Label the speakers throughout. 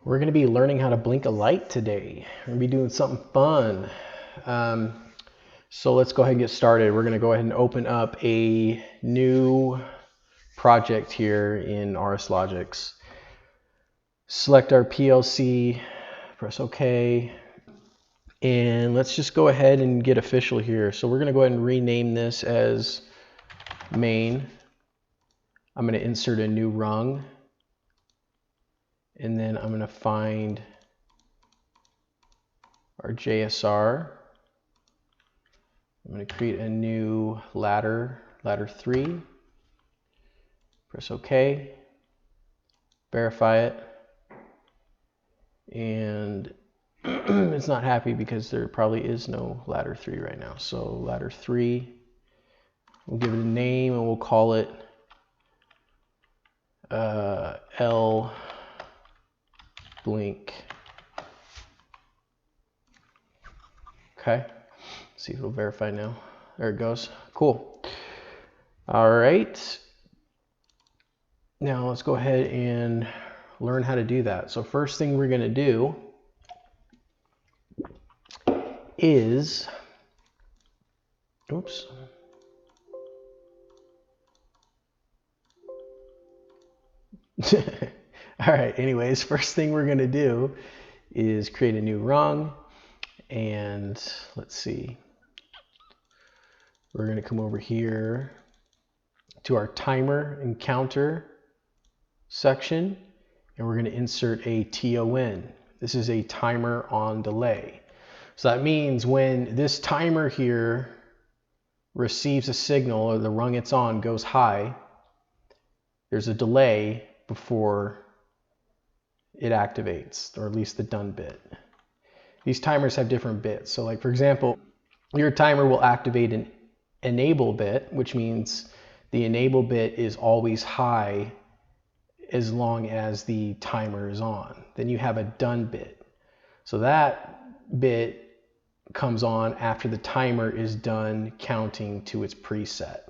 Speaker 1: We're going to be learning how to blink a light today. We're going to be doing something fun. So let's go ahead and get started. We're going to go ahead and open up a new project here in RSLogix. Select our PLC, press OK, and let's just go ahead and get official here. So we're going to go ahead and rename this as main. I'm going to insert a new rung, and then I'm going to find our JSR. I'm going to create a new ladder 3. Press OK, verify it, and it's not happy because there probably is no ladder 3 right now. So ladder 3, we'll give it a name and we'll call it L blink. Okay, see if it'll verify now. There it goes. Cool. All right. Now let's go ahead and learn how to do that. So first thing we're going to do is, oops. All right, anyways, first thing we're going to do is create a new rung. And let's see, we're going to come over here to our timer and counter section, and we're going to insert a TON. This is a timer on delay. So that means when this timer here receives a signal, or the rung it's on goes high, there's a delay before it activates, or at least the done bit. These timers have different bits. So like, for example, your timer will activate an enable bit, which means the enable bit is always high as long as the timer is on. Then you have a done bit. So that bit comes on after the timer is done counting to its preset.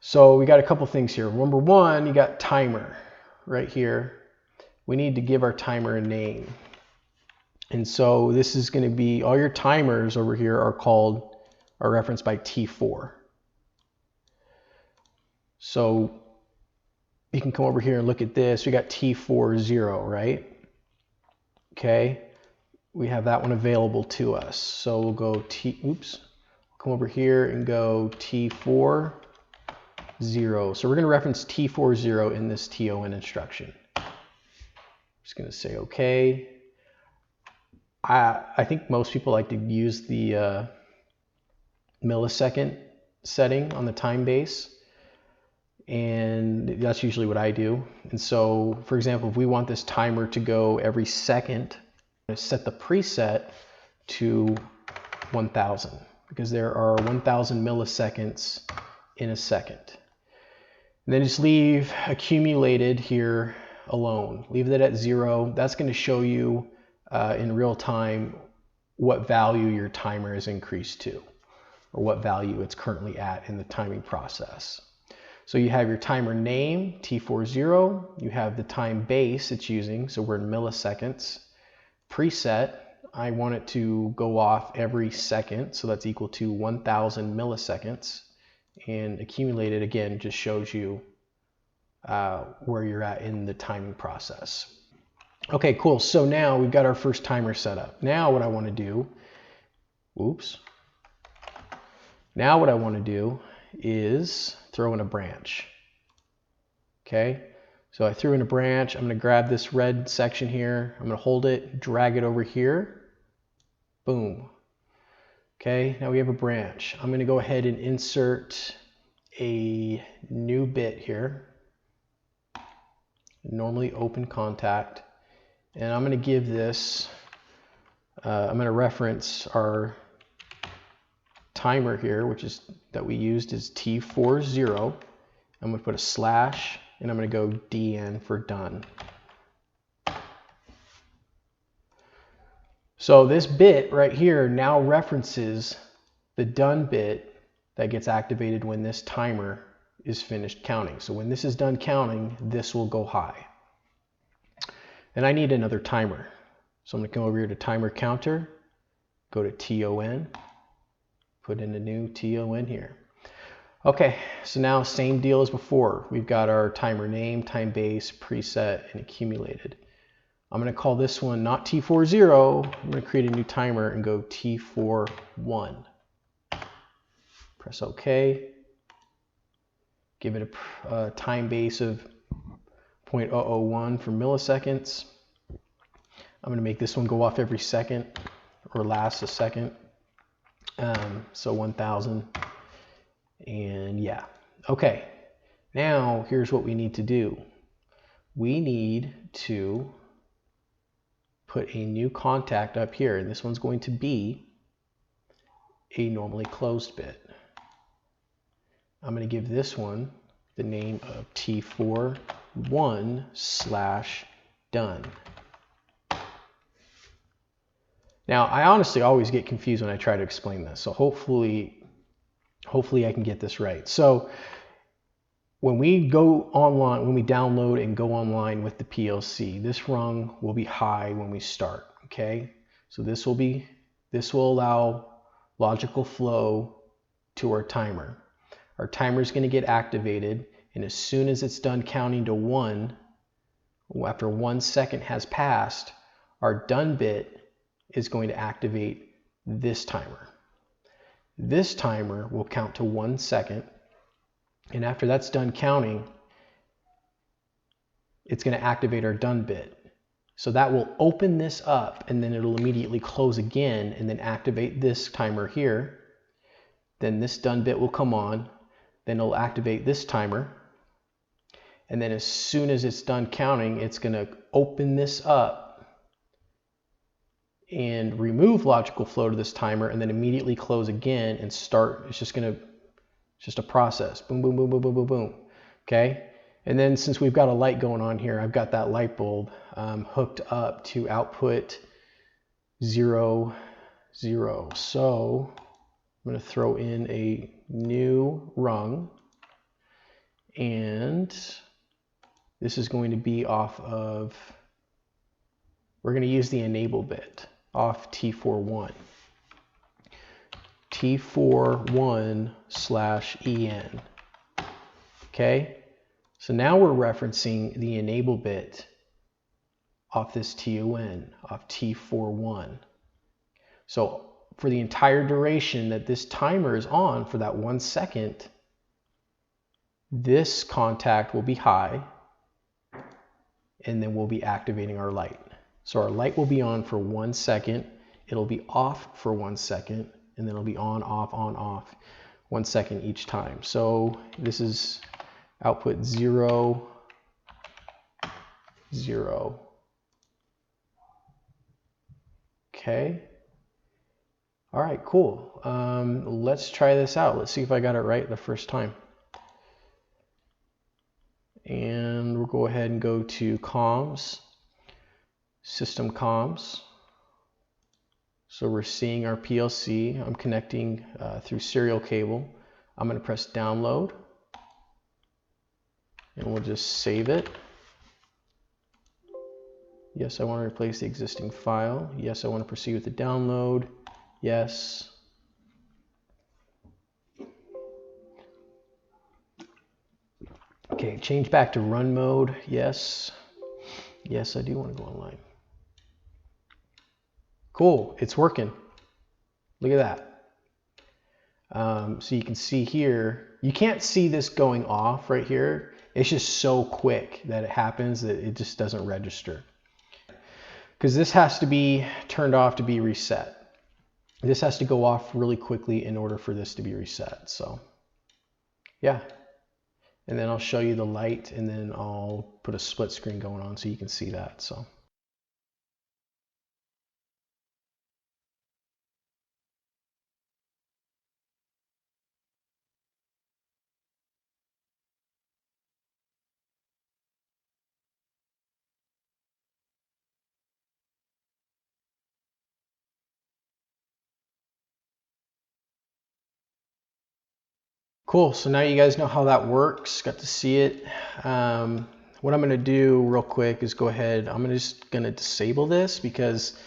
Speaker 1: So we got a couple things here. Number one, you got timer right here. We need to give our timer a name. And so this is going to be, all your timers over here are referenced by T4. So you can come over here and look at this. We got T40, right? Okay, we have that one available to us. So we'll go come over here and go T40. So we're going to reference T40 in this TON instruction. Just going to say OK. I think most people like to use the millisecond setting on the time base, and that's usually what I do. And so, for example, if we want this timer to go every second, I'm going to set the preset to 1000, because there are 1000 milliseconds in a second. And then just leave accumulated here alone. Leave that at 0. That's going to show you in real time what value your timer is increased to, or what value it's currently at in the timing process. So you have your timer name, T40, you have the time base it's using, so we're in milliseconds. Preset, I want it to go off every second, so that's equal to 1000 milliseconds. And accumulated, again, just shows you where you're at in the timing process. Okay, cool. So now we've got our first timer set up. Now what I want to do, now what I want to do is throw in a branch. Okay, so I threw in a branch. I'm going to grab this red section here. I'm going to hold it, drag it over here. Boom. Okay, now we have a branch. I'm going to go ahead and insert a new bit here. Normally open contact. And I'm going to give this, I'm going to reference our timer here, which is that we used is T40. I'm going to put a slash, and I'm going to go DN for done. So this bit right here now references the done bit that gets activated when this timer is finished counting. So when this is done counting, this will go high. And I need another timer. So I'm going to come over here to timer counter, go to TON, put in a new TON here. Okay, so now same deal as before. We've got our timer name, time base, preset, and accumulated. I'm going to call this one not T40. I'm going to create a new timer and go T41. Press OK. Give it a time base of 0.001 for milliseconds. I'm going to make this one go off every second or last a second. So 1000. And yeah. Okay. Now here's what we need to do. We need to put a new contact up here. And this one's going to be a normally closed bit. I'm going to give this one the name of T41/done. Now, I honestly always get confused when I try to explain this, so hopefully I can get this right. So when we go online, when we download and go online with the PLC, this rung will be high when we start, okay? So this will allow logical flow to our timer. Our timer is going to get activated, and as soon as it's done counting to 1, after 1 second has passed, our done bit is going to activate this timer. This timer will count to 1 second, and after that's done counting, it's going to activate our done bit. So that will open this up, and then it'll immediately close again and then activate this timer here. Then this done bit will come on, then it'll activate this timer, and then as soon as it's done counting, it's going to open this up and remove logical flow to this timer, and then immediately close again and start. It's just a process. Boom, boom, boom, boom, boom, boom, boom. Okay. And then since we've got a light going on here, I've got that light bulb hooked up to output 0, 0. So I'm going to throw in a new rung, and this is going to be off of, we're going to use the enable bit off T41. T41/EN. Okay, so now we're referencing the enable bit off this TON, off T41. So for the entire duration that this timer is on, for that 1 second, this contact will be high, and then we'll be activating our light. So our light will be on for 1 second, it'll be off for 1 second, and then it'll be on, off, 1 second each time. So this is output 0, 0. Okay. All right, cool. Let's try this out. Let's see if I got it right the first time. And we'll go ahead and go to comms, system comms. So we're seeing our PLC. I'm connecting through serial cable. I'm going to press download, and we'll just save it. Yes, I want to replace the existing file. Yes, I want to proceed with the download. Yes. Okay, change back to run mode. Yes. Yes, I do want to go online. Cool, it's working. Look at that. So you can see here, you can't see this going off right here. It's just so quick that it happens that it just doesn't register. Because this has to be turned off to be reset. This has to go off really quickly in order for this to be reset. So yeah. And then I'll show you the light, and then I'll put a split screen going on so you can see that. So. Cool, so now you guys know how that works. Got to see it. what I'm going to do real quick is go ahead, I'm just going to disable this because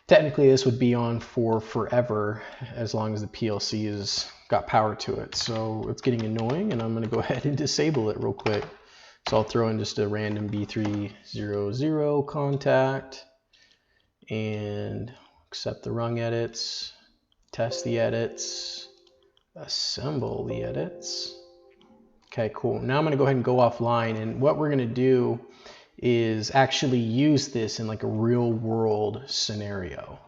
Speaker 1: technically this would be on for forever as long as the PLC has got power to it. So it's getting annoying, and I'm going to go ahead and disable it real quick. So I'll throw in just a random B300 contact and accept the rung edits, test the edits, assemble the edits. Okay, cool. Now I'm going to go ahead and go offline, and what we're going to do is actually use this in like a real world scenario.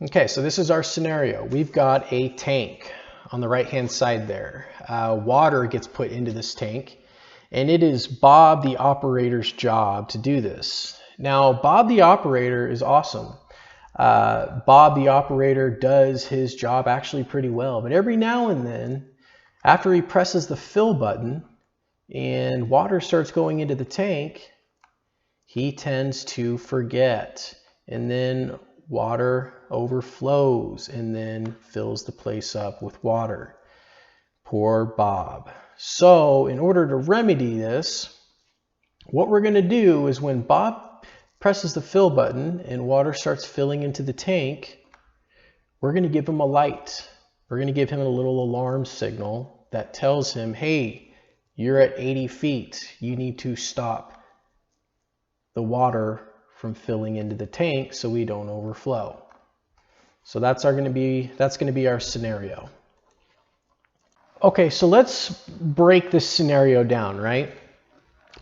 Speaker 1: Okay, so this is our scenario. We've got a tank on the right hand side there. Water gets put into this tank, and it is Bob the operator's job to do this. Now, Bob the operator is awesome. Bob the operator does his job actually pretty well, but every now and then, after he presses the fill button and water starts going into the tank, he tends to forget, and then water overflows and then fills the place up with water. Poor Bob. So in order to remedy this, what we're going to do is when Bob presses the fill button and water starts filling into the tank, we're going to give him a light. We're going to give him a little alarm signal that tells him, hey, you're at 80 feet. You need to stop the water from filling into the tank so we don't overflow. So that's going to be our scenario. Okay, so let's break this scenario down, right?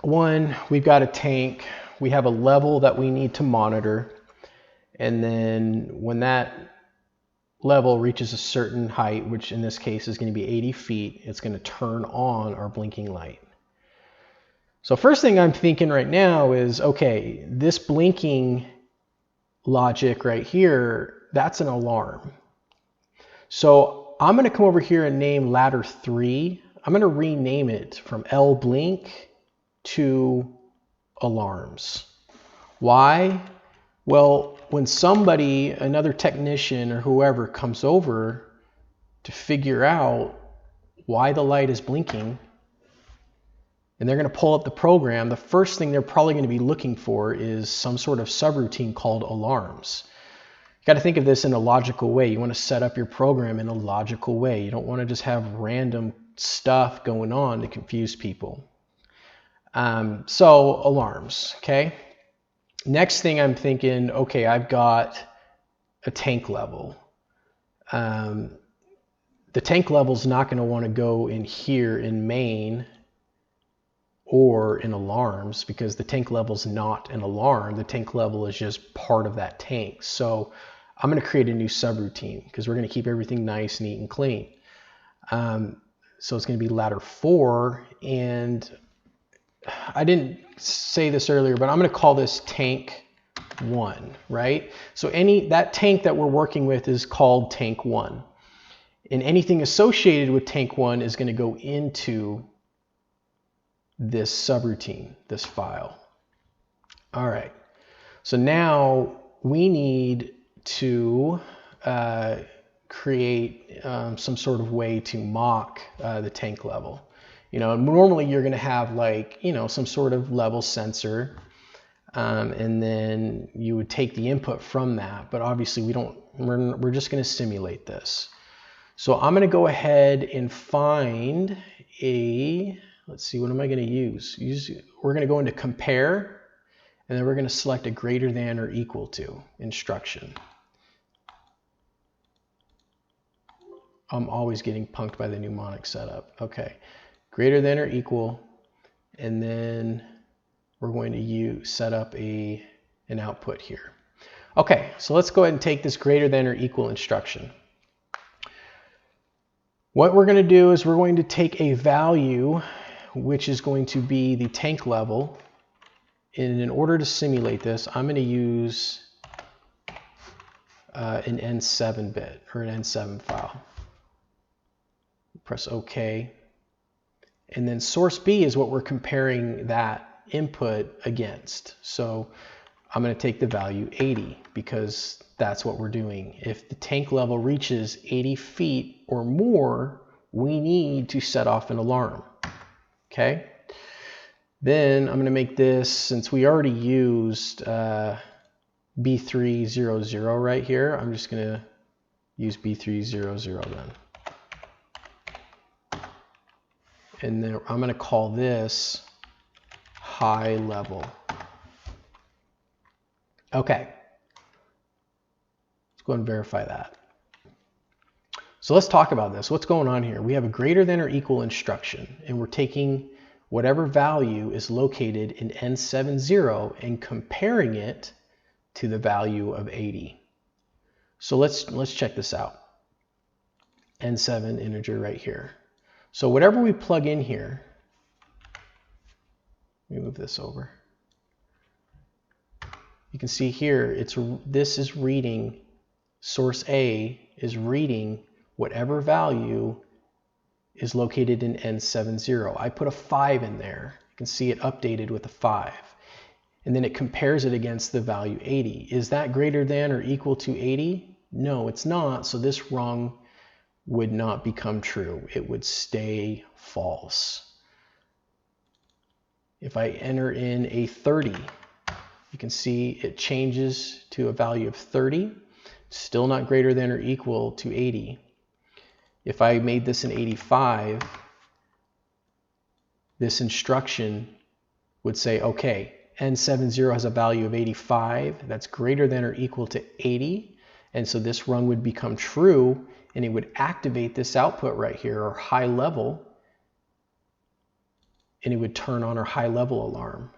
Speaker 1: One, we've got a tank. We have a level that we need to monitor. And then when that level reaches a certain height, which in this case is going to be 80 feet, it's going to turn on our blinking light. So first thing I'm thinking right now is, okay, this blinking logic right here, that's an alarm. So I'm going to come over here and name ladder 3. I'm going to rename it from L blink to alarms. Why? Well, when somebody, another technician or whoever comes over to figure out why the light is blinking, and they're going to pull up the program, the first thing they're probably going to be looking for is some sort of subroutine called alarms. You got to think of this in a logical way. You want to set up your program in a logical way. You don't want to just have random stuff going on to confuse people. So alarms, okay? Next thing I'm thinking, okay, I've got a tank level. The tank level is not going to want to go in here in main or in alarms because the tank level is not an alarm. The tank level is just part of that tank. So I'm going to create a new subroutine because we're going to keep everything nice, neat, and clean. So it's going to be ladder 4, and I didn't say this earlier, but I'm going to call this tank 1, right? So that tank that we're working with is called tank 1. And anything associated with tank 1 is going to go into this subroutine, this file. All right. So now we need to create some sort of way to mock the tank level. You know, normally you're going to have like, you know, some sort of level sensor, and then you would take the input from that. But obviously we're just going to simulate this. So I'm going to go ahead and find let's see, what am I going to use? We're going to go into compare, and then we're going to select a greater than or equal to instruction. I'm always getting punked by the mnemonic setup. Okay, greater than or equal, and then we're going to set up an output here. Okay, so let's go ahead and take this greater than or equal instruction. What we're going to do is we're going to take a value which is going to be the tank level, and in order to simulate this, I'm going to use an N7 bit or an N7 file. Press OK, and then source B is what we're comparing that input against. So I'm going to take the value 80 because that's what we're doing. If the tank level reaches 80 feet or more, we need to set off an alarm. Okay? Then I'm going to make this, since we already used B300 right here, I'm just going to use B300 then. And then I'm going to call this high level. Okay. Let's go and verify that. So let's talk about this. What's going on here? We have a greater than or equal instruction, and we're taking whatever value is located in N70 and comparing it to the value of 80. So let's check this out. N7 integer right here. So whatever we plug in here, let me move this over. You can see here, this is reading, source A is reading whatever value is located in N70. I put a 5 in there. You can see it updated with a 5. And then it compares it against the value 80. Is that greater than or equal to 80? No, it's not. So this rung would not become true. It would stay false. If I enter in a 30, you can see it changes to a value of 30. Still not greater than or equal to 80. If I made this an 85, this instruction would say, okay, N70 has a value of 85. That's greater than or equal to 80. And so this rung would become true, and it would activate this output right here, or high level, and it would turn on our high level alarm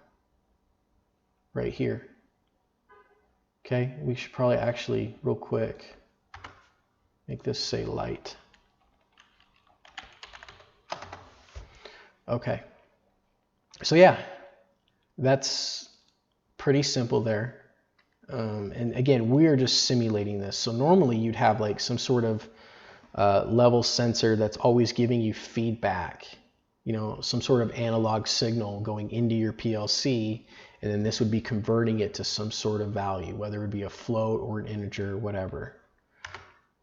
Speaker 1: right here. Okay, we should probably actually, real quick, make this say light. Okay, so yeah, that's pretty simple there. And again, we're just simulating this. So normally you'd have like some sort of level sensor that's always giving you feedback, you know, some sort of analog signal going into your PLC, and then this would be converting it to some sort of value, whether it would be a float or an integer, whatever.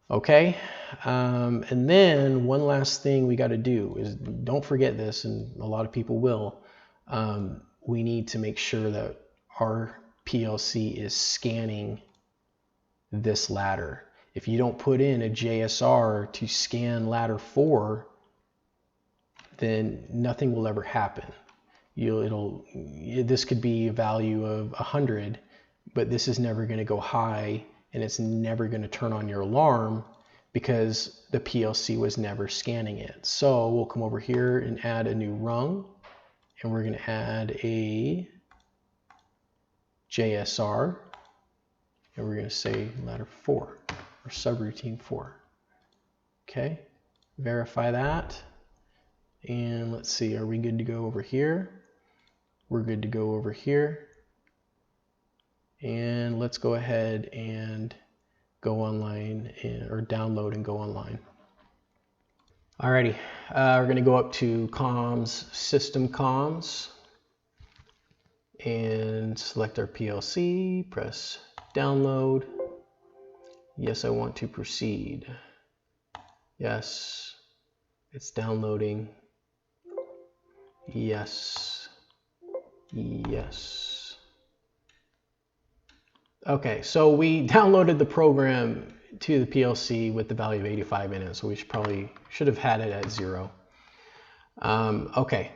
Speaker 1: Okay, and then one last thing we got to do is, don't forget this, and a lot of people will, we need to make sure that our PLC is scanning this ladder. If you don't put in a JSR to scan ladder 4, then nothing will ever happen. This could be a value of 100, but this is never going to go high, and it's never going to turn on your alarm because the PLC was never scanning it. So we'll come over here and add a new rung, and we're going to add a JSR, and we're going to say ladder 4 or subroutine 4. Okay, verify that, and let's see, are we good to go over here? We're good to go over here, and let's go ahead and go online, or download and go online. Alrighty, we're going to go up to comms, system comms, and select our PLC, press download. Yes, I want to proceed. Yes, it's downloading. Yes, yes. Okay, so we downloaded the program to the PLC with the value of 85 in it, so we should have had it at 0. Okay.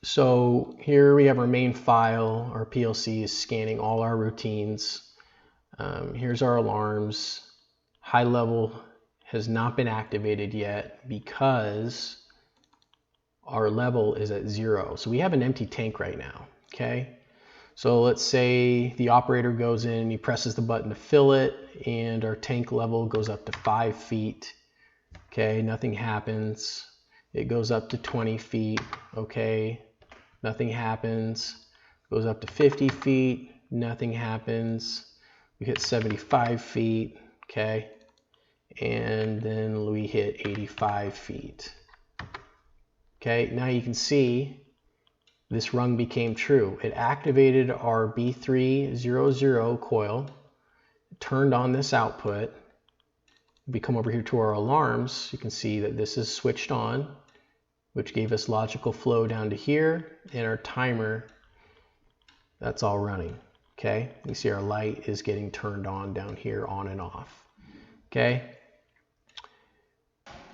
Speaker 1: So here we have our main file. Our PLC is scanning all our routines. Here's our alarms. High level has not been activated yet because our level is at 0. So we have an empty tank right now. Okay. So let's say the operator goes in, he presses the button to fill it, and our tank level goes up to 5 feet. Okay, nothing happens. It goes up to 20 feet. Okay. Nothing happens. Goes up to 50 feet. Nothing happens. We hit 75 feet. Okay. And then we hit 85 feet. Okay. Now you can see this rung became true. It activated our B300 coil, turned on this output. We come over here to our alarms. You can see that this is switched on, which gave us logical flow down to here, and our timer, that's all running. Okay, you see our light is getting turned on down here, on and off. Okay,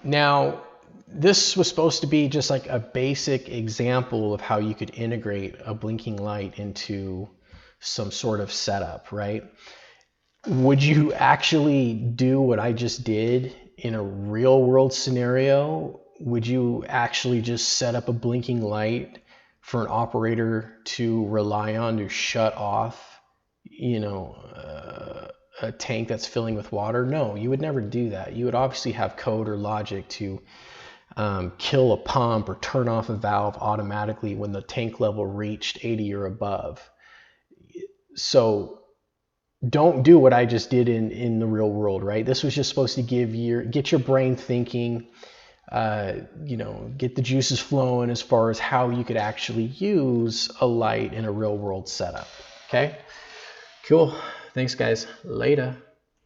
Speaker 1: now this was supposed to be just like a basic example of how you could integrate a blinking light into some sort of setup, right? Would you actually do what I just did in a real world scenario? Would you actually just set up a blinking light for an operator to rely on to shut off, you know, a tank that's filling with water? No, you would never do that. You would obviously have code or logic to kill a pump or turn off a valve automatically when the tank level reached 80 or above. So don't do what I just did in the real world, right? This was just supposed to get your brain thinking, you know, get the juices flowing as far as how you could actually use a light in a real world setup. Okay, cool. Thanks guys. Later.